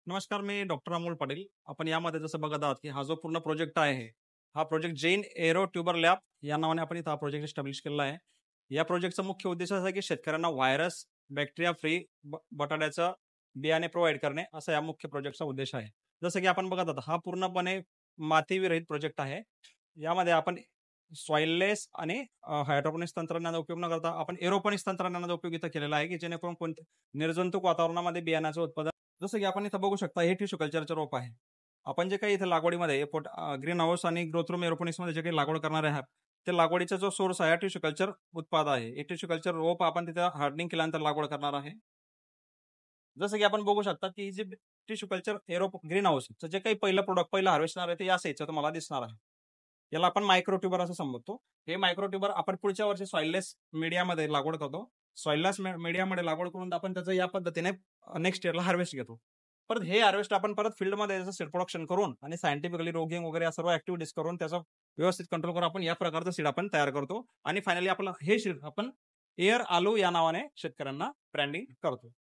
नमस्कार, मी डॉक्टर अमोल पाटील. आपण यामध्ये जसं बघत आहात, की हा जो पूर्ण प्रोजेक्ट आहे, हा project Jain arrow tuber lab या नावाने आपण इथं हा प्रोजेक्ट एस्टॅब्लिश केलेला आहे. या प्रोजेक्टचा मुख्य उद्देश असा आहे, की शेतकऱ्यांना व्हायरस, बॅक्टेरिया फ्री बटाट्याचं बियाणे प्रोव्हाईड करणे, असा या मुख्य प्रोजेक्टचा उद्देश आहे. जसं की आपण बघत आहात, हा पूर्णपणे मातीविरहित प्रोजेक्ट आहे. यामध्ये आपण सॉइललेस आणि हायड्रोपोनिक्स तंत्रज्ञानाचा उपयोग न करता आपण एरोपोनिक्स तंत्रज्ञानाचा उपयोग इथं केलेला आहे, की जेणेकरून कोणत्या निर्जंतुक वातावरणामध्ये बियाण्याचं उत्पादन जसं की आपण इथं बघू शकता हे टिश्यू कल्चरचे रोप आहे. आपण जे काही इथं लागवडीमध्ये ग्रीन हाऊस आणि ग्रोथ रूम एरोपोनिक्समध्ये जे काही लागवड करणार आहात, ते लागवडीचा जो सोर्स आहे टिश्यू कल्चर उत्पाद आहे. हे टिश्यू कल्चर रोप आपण तिथं हार्डनिंग केल्यानंतर लागवड करणार आहे. जसं की आपण बघू शकता, की जे टिश्यू कल्चर ग्रीन हाऊसचं जे काही पहिलं प्रोडक्ट पहिलं हार्वेस्टणार आहे ते या साईजचं तुम्हाला दिसणार आहे. याला आपण मायक्रो ट्यूबर असं संबोधतो. हे मायक्रो ट्यूबर आपण पुढच्या वर्षी सॉइललेस मीडियामध्ये लागवड करतो. सॉइललेस मीडियामध्ये लागवड करून आपण त्याचं या पद्धतीने नेक्स्ट इयरला हार्वेस्ट घेतो. परत हे हार्वेस्ट आपण परत फील्डमध्ये त्याचं सीड प्रोडक्शन करून आणि सायंटिफिकली रोगिंग वगैरे या सर्व ॲक्टिव्हिटीज करून त्याचा व्यवस्थित कंट्रोल करून आपण या प्रकारचं सीड आपण तयार करतो आणि फायनली आपलं हे सीड आपण एअर आलू या नावाने शेतकऱ्यांना ब्रँडिंग करतो.